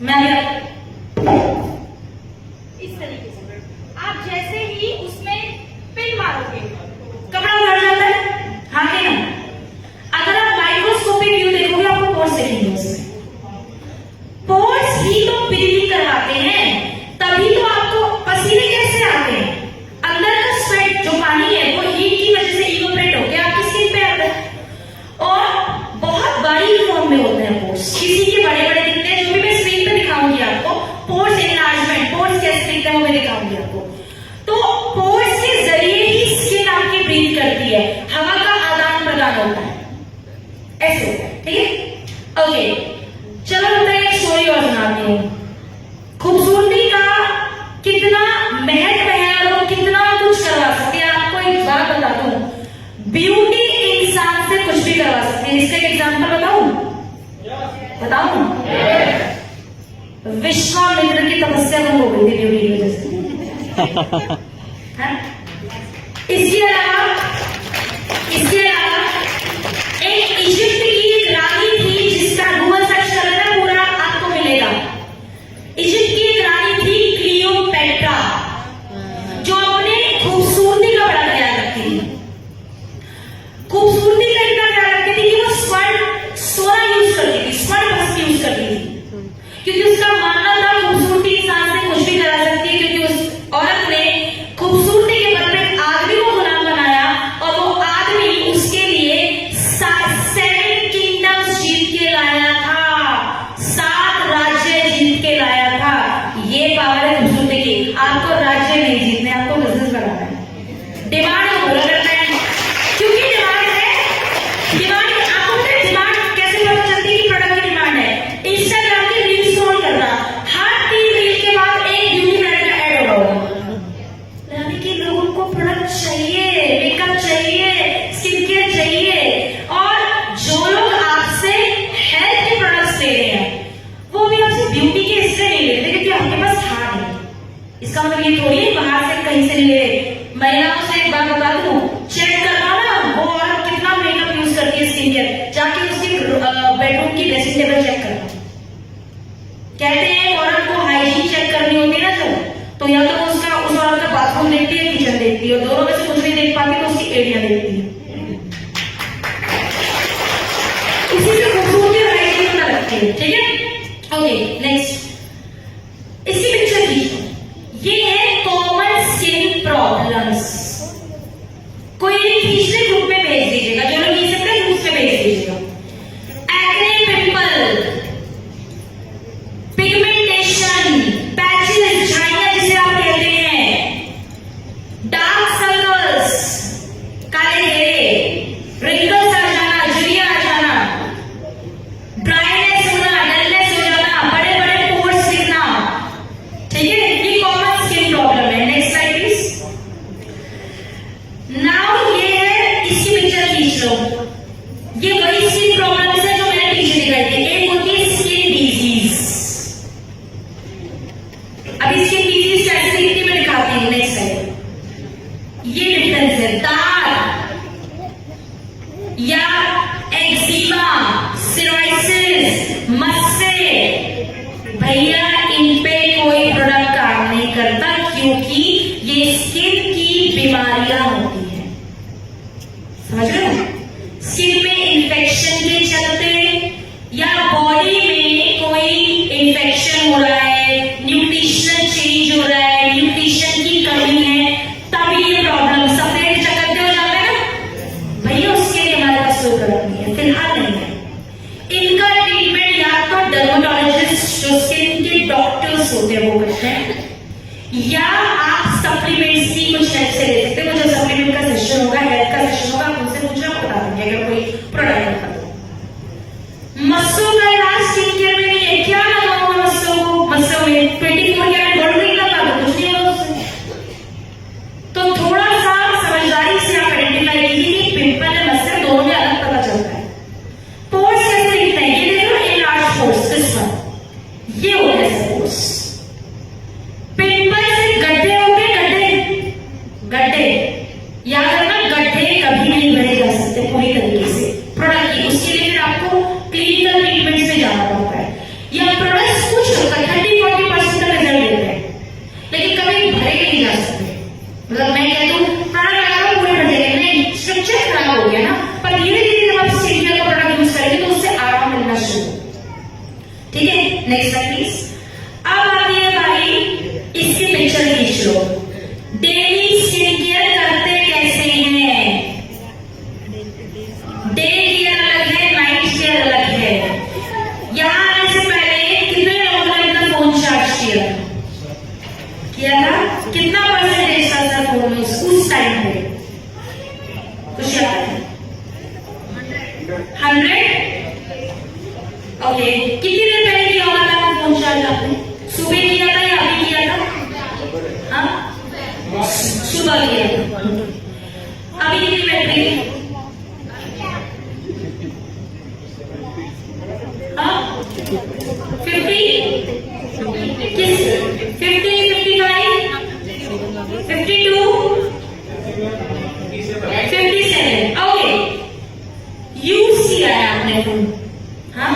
मैं इस तरीके से, आप जैसे ही उसमें पिन मारोगे कपड़ा उधर जाता है, हाँ कि ना? अगर आप माइक्रोस्कोपिक व्यू देखोगे आपको पोर्स दिखेंगे, उसमें पोर्स ही तो ब्रीदिंग करवाते हैं, तभी तो आपको पसीने कैसे आते हैं, अंदर का स्वेट जो पानी है वो हीट की वजह से इवोपरेट होकर आपकी स्किन पे आता है, और बहुत बड़ी फॉर्म में होते हैं पोर्स, किसी के बड़े बड़े दिखते हैं, जो भी मैं स्क्रीन पे दिखाऊंगी आपको, पोर्स एनलार्जमेंट, पोर्स कैसे दिखते हैं वो मैं दिखाऊंगी आपको। तो पोर्स के जरिए ही स्किन आपकी ब्रीथ करती है, हवा ओके, चलो मैं एक स्टोरी और सुनाती हूँ। खूबसूरती का कितना महत्व है और कितना कुछ करवा सकती है। आपको एक बात बता दूं, ब्यूटी इंसान से कुछ भी करवा सकती है। इसका एक एग्जांपल बताऊं? विश्वामित्र की तपस्या बंद हो गई थी ब्यूटी की वजह से। इसके अलावा एक इजिप्ट की रानी थी जिसका गूगल सर्च करना पूरा आपको मिलेगा। इजिप्ट की एक रानी थी क्लियोपेट्रा, जो अपने खूबसूरती का बड़ा ख्याल रखती थी। खूबसूरती का इतना ख्याल रखती थी कि वो सोना यूज करती थी, स्वर्ण वस्त्र यूज करती थी, क्योंकि उसका मानना था खूबसूरती इंसान से कुछ भी करा सकती है। क्योंकि उस औरत ने खूबसूरती के बल पे आदमी को गुलाम बनाया और वो आदमी उसके लिए 7 किंगडम्स जीत के लाया था, 7 राज्य जीत के लाया था। ये पावर है खूबसूरती की। आपको राज्य नहीं जीतने, आपको बिजनेस कराना है, डिमांड को पूरा करना है। क्योंकि डिमांड है, आपको पता है डिमांड कैसे पता चलती है कि प्रोडक्ट की डिमांड है? इंस्टाग्राम की रील स्क्रॉल करना, हर 3 रील के बाद एक ब्यूटी ब्रांड का ऐड होगा। यानी कि लोगों को प्रोडक्ट चाहिए, मेकअप चाहिए, स्किन केयर चाहिए। और जो लोग आपसे हेल्थ के प्रोडक्ट्स ले रहे हैं वो भी आपसे ब्यूटी के इससे नहीं लेते क्योंकि आपके पास था नहीं। इसका मतलब ये थोड़ी है बाहर से कहीं से नहीं ले रहे। महिलाओं से एक बात बता दूं, चेक करना ना वो औरत कितना मेकअप यूज करती है, स्किन केयर, जाके उसकी बेडरूम की ड्रेसिंग टेबल चेक करना। कहते हैं औरत को हाइजीन चेक करनी होती है ना, तो या तो उस औरत का बाथरूम देखती है, किचन देखती है, और दोनों में से कुछ नहीं देख पाती तो उसकी एरिया देखती है। इसी से खूबसूरती और हाइजीन पता लगती है। ठीक है, ओके नेक्स्ट। इसी पिक्चर की ये है कॉमन स्किन प्रॉब्लम्स। कोई तीसरे ग्रुप में भेज दीजिएगा, जो लोग नहीं सकते ग्रुप में भेज दीजिएगा। एक्ने, पिंपल, पिगमेंटेशन, पैचेस, झाइयां जिसे आप कहते हैं, डार्क सर्कल्स, काले घेरे, रिंकल्स आ जाना, झुर्रियां आ जाना, ड्राइनेस होना, डलनेस हो जाना, बड़े बड़े पोर्स दिखना। ठीक है, ये कॉमन स्किन प्रॉब्लम है। Next slide please. नाउ ये है, इसकी पिक्चर खींच लो। ये वही स्किन प्रॉब्लम्स है जो मैंने पीछे दिखाई थी। एक होती है स्किन डिजीज। अभी स्किन डिजीज कैसे दिखती मैं दिखाती हूँ। Next slide. ये डिफरेंस है, दाग या एक्जिमा, सिरोसिस, मस्से, भैया इन पे कोई प्रोडक्ट काम नहीं करता क्योंकि ये स्किन की बीमारियां होती हैं। समझ रहे हो? स्किन में इन्फेक्शन के चलते या बॉडी में कोई इन्फेक्शन हो रहा है, न्यूट्रिशन चेंज हो रहा है, न्यूट्रिशन की कमी है, तभी ये प्रॉब्लम सफेद चकत्ते हो जाते हैं ना भैया, उसके लिए हमारे पास कोई प्रोडक्ट नहीं है, फिलहाल नहीं है। इनका ट्रीटमेंट या तो डर्मेटोलॉजिस्ट जो स्किन के डॉक्टर्स होते हैं वो करते हैं, या आप सप्लीमेंट्स की कुछ हेल्प से ले सकते हैं। वो जो सप्लीमेंट का सेशन होगा, हेल्थ का सेशन होगा, उनसे पूछना बता देंगे अगर कोई प्रोडक्ट रखा तो। मस्सों का इलाज स्किन केयर में नहीं है। क्या लगाऊंगा मस्सों में 24 कैरेट गोल्ड नहीं लगा तो कुछ नहीं होगा उससे। तो थोड़ा सा समझदारी से आप आइडेंटिफाई कीजिए कि पिंपल है, मस्से, दोनों में अलग पता चलता है। पोर्स कैसे दिखते हैं, ये देखो एनलार्ज पोर्स, दिस वन, ये हो गया पोर्स। पिंपल से गड्ढे होंगे, गड्ढे याद रखना, गड्ढे कभी नहीं भरे जा सकते पूरी तरीके से प्रोडक्ट की। उसके लिए फिर आपको क्लिनिकल ट्रीटमेंट से जाना पड़ता है। यह प्रोडक्ट्स कुछ 30-40% का रिजल्ट देते हैं, लेकिन कभी भरे नहीं जा सकते। मतलब मैं कह दूं प्रोडक्ट लगा पूरे भर जाएंगे, नहीं, स्ट्रक्चर खराब हो गया ना। पर धीरे धीरे जब आप स्किन केयर का प्रोडक्ट यूज करेंगे तो उससे आराम मिलना शुरू। ठीक है, नेक्स्ट स्लाइड प्लीज। अब आती है बारी, इसकी पिक्चर खींच लो। डेली स्किन केयर करते कैसे हैं? डे केयर अलग है, नाइट केयर अलग है। यहां आने से पहले कितने लोगों ने अपना फोन चार्ज किया था? कितना परसेंटेज था फोन में उस टाइम पे? कुछ याद है? 100? ओके, कितनी देर पहले किया होगा था फोन चार्ज आपने? सुबह किया था या अभी किया था? हाँ, सुबह किया था। अभी कितनी बैटरी? हाँ, 50, 55, 52, 57। ओके, यूज किया है आपने फोन? हाँ,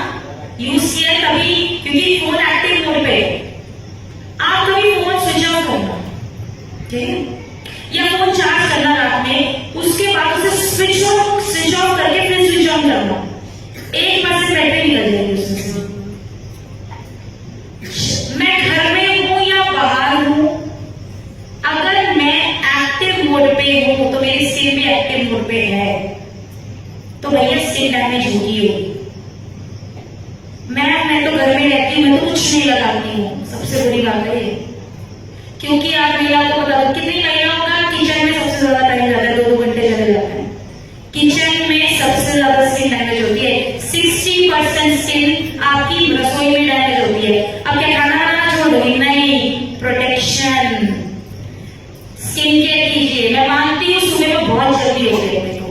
यूज किया तभी, क्योंकि फोन एक्टिव मोड पे है। आप कभी फोन स्विच ऑफ करना, ठीक है, या फोन चार्ज करना रात में, उसके बाद उसे स्विच ऑफ करके फिर स्विच ऑन करना। 1% बैटरी निकल जाएगी उसमें से। मैं घर में हूं या बाहर हूं, अगर मैं एक्टिव मोड पे हूं तो मेरी स्किन भी एक्टिव मोड पे है, तो भैया स्किन डैमेज होगी। मैं तो घर में रहती हूँ, मैं तो कुछ नहीं लगाती हूँ। सबसे बड़ी बात है, क्योंकि आप महिला को बता दो, कितनी महिलाओं का किचन में सबसे ज्यादा टाइम जाता है, 2-2 घंटे चले जाते हैं किचन में। सबसे ज्यादा स्किन डैमेज होती है, 60% स्किन आपकी रसोई में डैमेज होती है। अब क्या खाना बनाना छोड़ दोगी? नहीं, प्रोटेक्शन, स्किन केयर कीजिए। मैं मानती हूँ सुबह में बहुत जल्दी होती है, मेरे को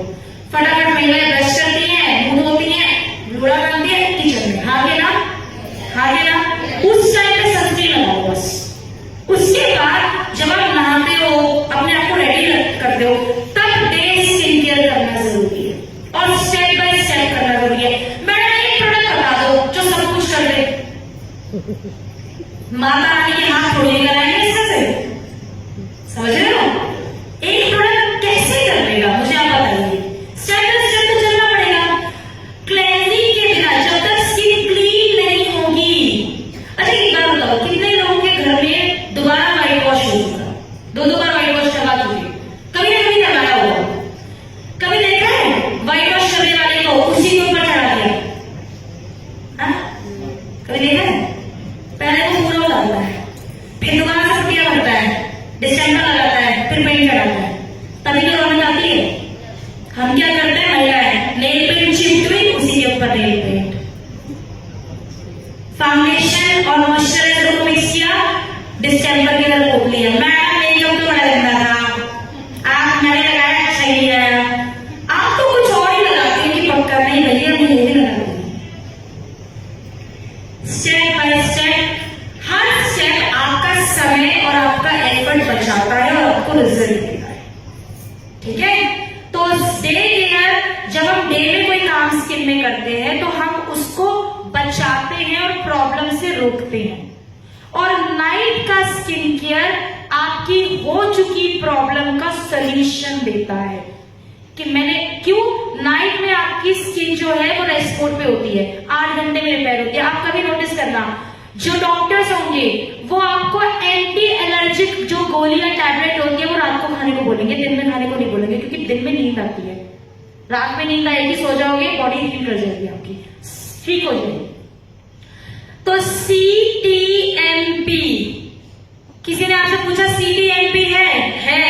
फटाफट महिलाएं ब्रश करती हैं, मुंह धोती हैं, लूड़ा बांधती है किचन में, हाँ के ना, हाँ के ना। उस टाइम पे सनस्क्रीन लगाओ बस। उसके बाद जब आप नहाते हो, अपने आप को रेडी करते हो, तब डे स्किन केयर करना जरूरी है और स्टेप बाय स्टेप करना जरूरी है। मैडम एक प्रोडक्ट बता दो जो सब कुछ कर दे। माता रानी के हाथ थोड़ी लगाएंगे इससे, समझ रहे हो? एक प्रोडक्ट कैसे कर देगा, मुझे आप बताइए। स्टेप बाय स्टेप तो चलना पड़ेगा। क्लेंजिंग के बिना जब तक स्किन क्लीन नहीं होगी। अच्छा एक बात बताओ, कितने लोगों के घर में दोबारा वाइट वॉश हो चुका? 2-2 बार वाइट वॉश करवा चुके, कभी ना कभी करवाया होगा। कभी देखा है वाइट वॉश करने वाले को उसी के ऊपर चढ़ा दिया? कभी देखा है? पहले वो पूरा उतारता है, फिर दोबारा से पुटिया भरता है, डिस्टेंपर लगाता है, फिर पेंट चढ़ाता है, तभी तो रौनक आती है। हम क्या करते हैं महिलाएं, नेल पेंट चिपक गई, उसी के ऊपर नेल पेंट, फाउंडेशन और मॉइस्चराइजर को मिक्स किया, डिस्टेंपर की तरह पोत लिया। मैडम मेकअप तो बड़ा गंदा था, आप मैंने लगाया अच्छा ही आया। आप तो कुछ और ही लगाते हैं कि पक्का नहीं भैया मैं यही लगाती हूँ। Step by step, her step आपका समय और आपका एफर्ट बचाता है और आपको रिजल्ट देता है, ठीक है? तो डे केयर, जब हम डे में कोई काम स्किन में करते हैं तो हम उसको बचाते हैं और प्रॉब्लम से रोकते हैं। और नाइट का स्किन केयर आपकी हो चुकी प्रॉब्लम का सॉल्यूशन देता है। कि मैंने क्यों, नाइट में आपकी स्किन जो है वो रेस्ट मोड पे होती है, 8 घंटे में रिपेयर होती है। आप कभी नोटिस करना, जो डॉक्टर्स होंगे वो आपको एंटी एलर्जिक जो गोलियां टैबलेट होती है वो रात को खाने को बोलेंगे, दिन में खाने को नहीं बोलेंगे, क्योंकि दिन में नींद आती है। रात में नींद आएगी, सो जाओगे, बॉडी हील कर जाएगी, आपकी ठीक हो जाएगी। तो CTMP, किसी ने आपसे पूछा CTMP है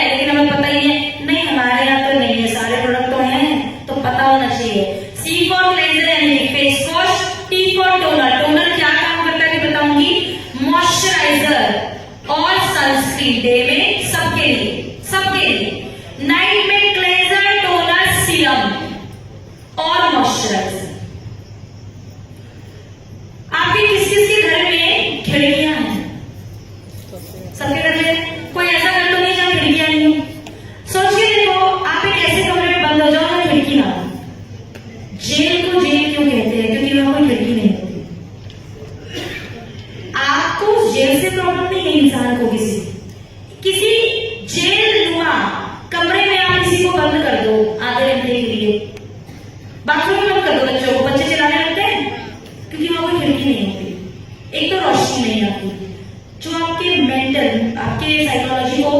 लेकिन हमें पता ही नहीं, हमारे यहाँ तो नहीं है, सारे प्रोडक्ट तो हैं, तो पता होना चाहिए। C for cleanser and face wash, T for toner. Toner क्या काम करता है बताऊंगी, मॉइस्चराइजर और सनस्क्रीन, डे में सबके लिए, नाइट में क्लेंजर, टोनर, सीरम और मॉइस्चराइजर। आपके किस के घर में खिड़कियां हैं? सबके घर में। कोई ऐसा घर तो नहीं जहां खिड़कियां नहीं हो? सोच के देखो, आप एक ऐसे कमरे में बंद हो जाओ ना खिड़की ना। जेल को जेल क्यों कहते हैं? क्योंकि वहां कोई खिड़की नहीं होती। आपको जेल से प्रॉब्लम नहीं है, इंसान को किसी जेल नुमा कमरे में आप किसी को बंद कर दो आधे घंटे के लिए, बाथरूम में बंद कर दो बच्चों को, बच्चे चिल्लाने लगते हैं क्योंकि वहां कोई खिड़की नहीं होती। एक तो रोशनी नहीं आती जो आपके मेंटल, आपके साइकोलॉजी को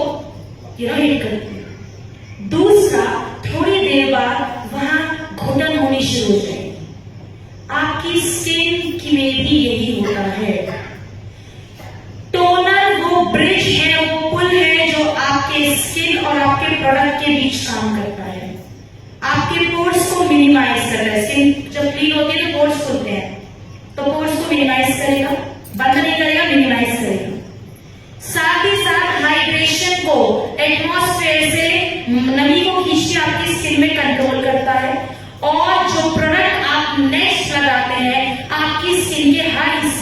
हिट करती है। दूसरा, थोड़ी देर बाद वहां घुटन होनी शुरू हो जाएगी। आपकी स्किन की में भी यही होता है। टोनर वो ब्रिज है, वो पुल है जो आपके स्किन और आपके प्रोडक्ट के बीच काम करता है, आपके पोर्स को मिनिमाइज करता है। स्किन जब क्लीन होती है तो पोर्स खुलते हैं, तो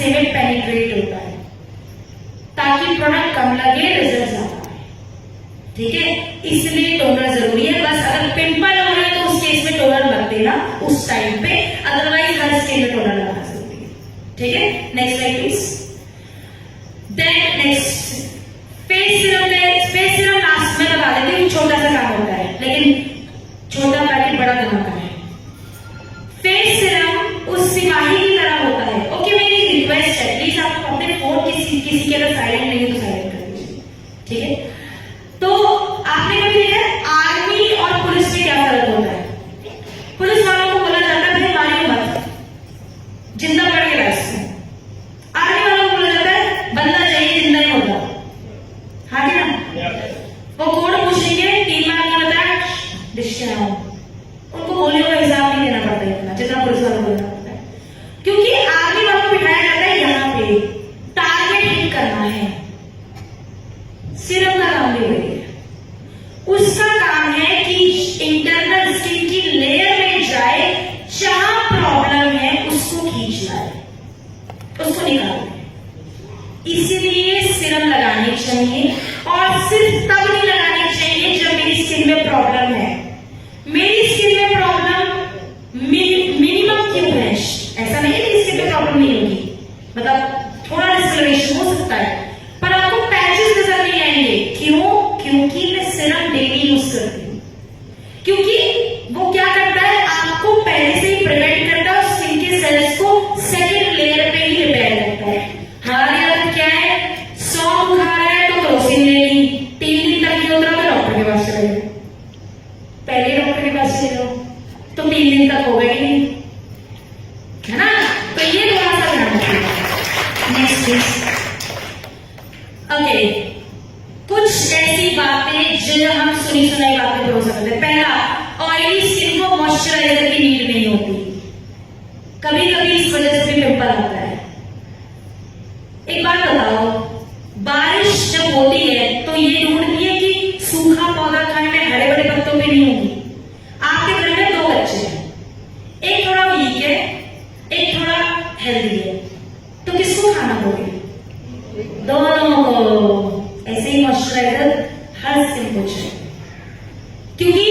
हिस्से में पेनिट्रेट होता है ताकि प्रोडक्ट कम लगे, रिजल्ट ज्यादा आए। ठीक है, इसलिए टोनर जरूरी है। बस अगर पिंपल हो रहा है तो उस केस में टोनर मत देना उस टाइम पे, अदरवाइज हर स्किन में टोनर लगाना जरूरी है। ठीक है, next slide please. Then next face serum है। फेस सीरम लास्ट में लगा देते हैं, छोटा सा काम होता है लेकिन छोटा पैकेट बड़ा धमाका है। फेस सीरम उस सिपाही की तरह होता है। ओके, मेरी रिक्वेस्ट है प्लीज आप अपने फोन किसी के अगर साइलेंट नहीं है तो साइलेंट कर दीजिए। ठीक है, तो आपने कभी देखा आर्मी और पुलिस में क्या फर्क होता है? पुलिस वालों को बोला जाता है भाई मारियो मत, जिंदा पड़ के बैठ। आर्मी वालों को बोला जाता है बंदा चाहिए, जिंदा ही होगा। हाँ जी ना, वो कोड पूछेंगे 3 मार्क का बताया डिस्चार्ज, उनको गोलियों का हिसाब नहीं देना पड़ता इतना जितना पुलिस वालों को देना पड़ता है, क्योंकि आर्मी वालों को बिठाया जाता है यहाँ पे टारगेट हिट करना है। सीरम का काम भी वही है, उसका काम है कि इंटरनल स्किन की लेयर में जाए, जहां प्रॉब्लम है उसको खींच लाए, उसको निकाले। इसीलिए सीरम लगानी चाहिए, और सिर्फ तब नहीं लगानी चाहिए जब मेरी स्किन में प्रॉब्लम है। मेरी स्किन में प्रॉब्लम मिनिमम क्यों है, ऐसा नहीं है कि स्किन में प्रॉब्लम नहीं होगी, मतलब थोड़ा डिस्कलरेशन हो सकता है पर आपको पैचेस नजर नहीं आएंगे। क्यों? क्योंकि मैं सीरम डेली यूज करती हूँ, क्योंकि वो क्या करता है आपको पहले से ही प्रिवेंट करता है और स्किन के सेल्स को सेकेंड लेयर पे ही रिपेयर करता है। हमारी आदत क्या है, 100 बुखार है तो क्रोसिन ले ली, 3 दिन तक नहीं उतरा तो डॉक्टर के पास चले गए। पहले डॉक्टर के पास चले जाओ तो 3 दिन तक हो गए नहीं, है ना? तो ये थोड़ा सा ध्यान रखिएगा। Next please. ओके, कुछ ऐसी बातें जो हम सुनी सुनाई बातें भरोसा करते हैं। पहला, ऑयली स्किन को मॉइस्चराइजर की नीड नहीं होती, कभी कभी इस वजह से भी पिंपल आता है। एक बात बताओ, बारिश जब होती है तो ये ढूंढती है कि सूखा पौधा खाने में हरे भरे पत्तों पे नहीं होगी। आपके घर में 2 बच्चे हैं, एक थोड़ा वीक है एक थोड़ा हेल्दी है, तो किसको खाना दोगे? दोनों को। ऐसे ही मॉइस्चराइजर हर स्किन को चाहिए, क्योंकि